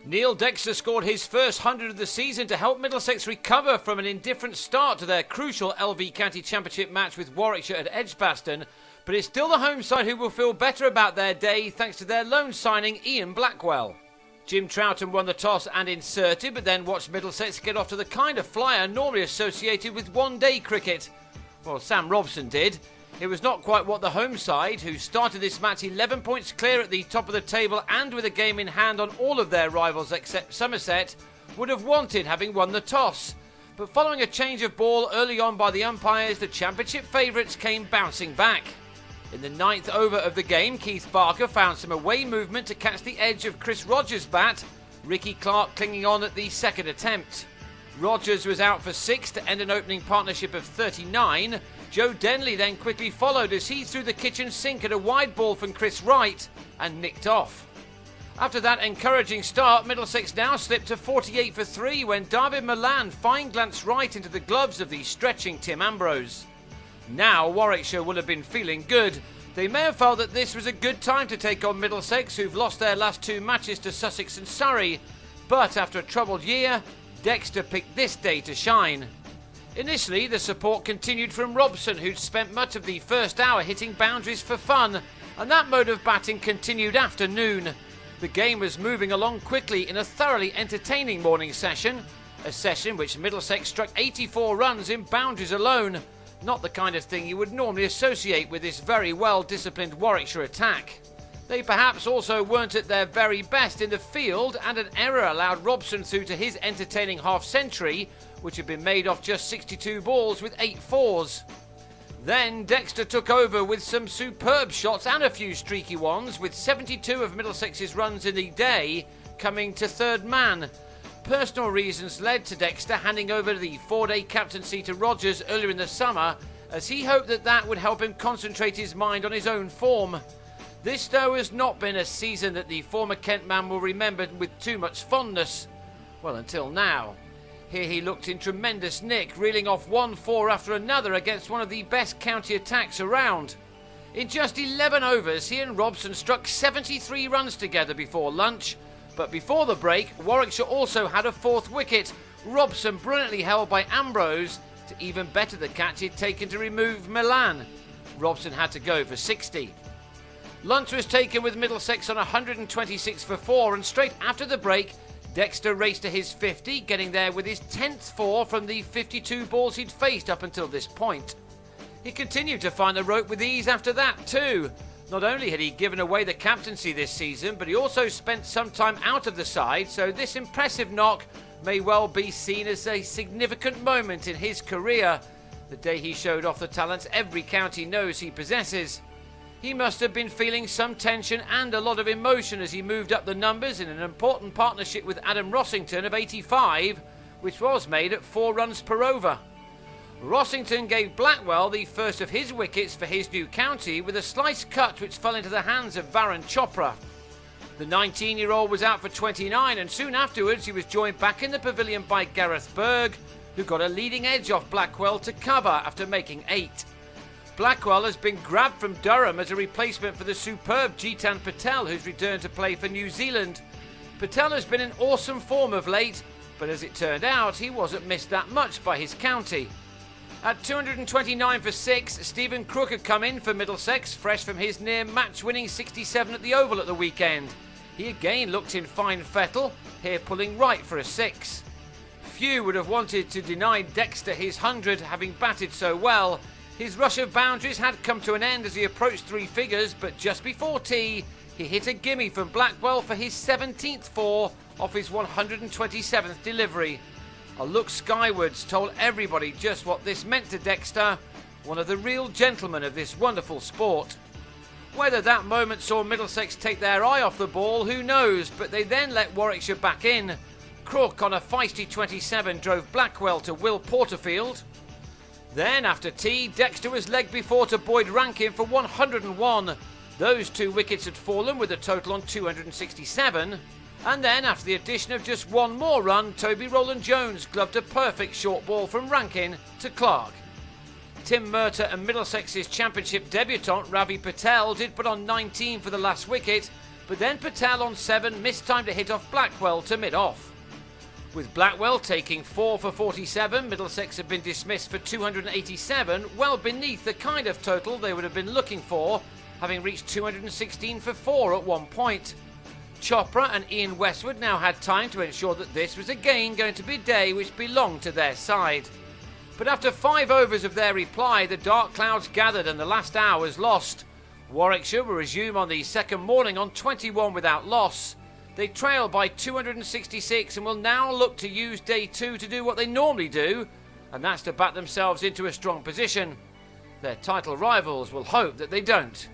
Neil Dexter scored his first 100 of the season to help Middlesex recover from an indifferent start to their crucial LV County Championship match with Warwickshire at Edgbaston, but it's still the home side who will feel better about their day thanks to their loan signing Ian Blackwell. Jim Troughton won the toss and inserted, but then watched Middlesex get off to the kind of flyer normally associated with one-day cricket. Well, Sam Robson did. It was not quite what the home side, who started this match 11 points clear at the top of the table and with a game in hand on all of their rivals except Somerset, would have wanted, having won the toss. But following a change of ball early on by the umpires, the championship favourites came bouncing back. In the 9th over of the game, Keith Barker found some away movement to catch the edge of Chris Rogers' bat, Ricky Clark clinging on at the second attempt. Rogers was out for 6 to end an opening partnership of 39. Joe Denley then quickly followed as he threw the kitchen sink at a wide ball from Chris Wright and nicked off. After that encouraging start, Middlesex now slipped to 48 for 3 when David Malan fine-glanced right into the gloves of the stretching Tim Ambrose. Now Warwickshire will have been feeling good. They may have felt that this was a good time to take on Middlesex, who've lost their last 2 matches to Sussex and Surrey, but after a troubled year, Dexter picked this day to shine. Initially, the support continued from Robson, who'd spent much of the first hour hitting boundaries for fun, and that mode of batting continued after noon. The game was moving along quickly in a thoroughly entertaining morning session, a session which Middlesex struck 84 runs in boundaries alone, not the kind of thing you would normally associate with this very well-disciplined Warwickshire attack. They perhaps also weren't at their very best in the field, and an error allowed Robson through to his entertaining half-century, which had been made off just 62 balls with 8 fours. Then Dexter took over with some superb shots and a few streaky ones, with 72 of Middlesex's runs in the day coming to third man. Personal reasons led to Dexter handing over the 4-day captaincy to Rogers earlier in the summer, as he hoped that that would help him concentrate his mind on his own form. This, though, has not been a season that the former Kent man will remember with too much fondness. Well, until now. Here he looked in tremendous nick, reeling off 1-4 after another against one of the best county attacks around. In just 11 overs, he and Robson struck 73 runs together before lunch, but before the break, Warwickshire also had a 4th wicket, Robson brilliantly held by Ambrose to even better the catch he'd taken to remove Malan. Robson had to go for 60. Lunch was taken with Middlesex on 126 for 4, and straight after the break, Dexter raced to his 50, getting there with his 10th 4 from the 52 balls he'd faced up until this point. He continued to find the rope with ease after that too. Not only had he given away the captaincy this season, but he also spent some time out of the side, so this impressive knock may well be seen as a significant moment in his career, the day he showed off the talents every county knows he possesses. He must have been feeling some tension and a lot of emotion as he moved up the numbers in an important partnership with Adam Rossington of 85, which was made at 4 runs per over. Rossington gave Blackwell the first of his wickets for his new county with a slice cut which fell into the hands of Varun Chopra. The 19-year-old was out for 29, and soon afterwards he was joined back in the pavilion by Gareth Berg, who got a leading edge off Blackwell to cover after making 8. Blackwell has been grabbed from Durham as a replacement for the superb Dexter Patel, who's returned to play for New Zealand. Patel has been in awesome form of late, but as it turned out, he wasn't missed that much by his county. At 229 for 6, Stephen Crook had come in for Middlesex, fresh from his near match-winning 67 at the Oval at the weekend. He again looked in fine fettle, here pulling right for a 6. Few would have wanted to deny Dexter his 100, having batted so well. His rush of boundaries had come to an end as he approached 3 figures, but just before tea, he hit a gimme from Blackwell for his 17th 4 off his 127th delivery. A look skywards told everybody just what this meant to Dexter, one of the real gentlemen of this wonderful sport. Whether that moment saw Middlesex take their eye off the ball, who knows, but they then let Warwickshire back in. Crook on a feisty 27 drove Blackwell to Will Porterfield. Then, after tea, Dexter was legged before to Boyd Rankin for 101. Those 2 wickets had fallen with a total on 267. And then, after the addition of just 1 more run, Roland-Jones gloved a perfect short ball from Rankin to Clark. Tim Murtagh and Middlesex's championship debutant Ravi Patel did put on 19 for the last wicket, but then Patel on 7 missed time to hit off Blackwell to mid-off. With Blackwell taking 4 for 47, Middlesex have been dismissed for 287, well beneath the kind of total they would have been looking for, having reached 216 for 4 at one point. Chopra and Ian Westwood now had time to ensure that this was again going to be a day which belonged to their side. But after 5 overs of their reply, the dark clouds gathered and the last hour was lost. Warwickshire will resume on the second morning on 21 without loss. They trail by 266 and will now look to use day 2 to do what they normally do, and that's to back themselves into a strong position. Their title rivals will hope that they don't.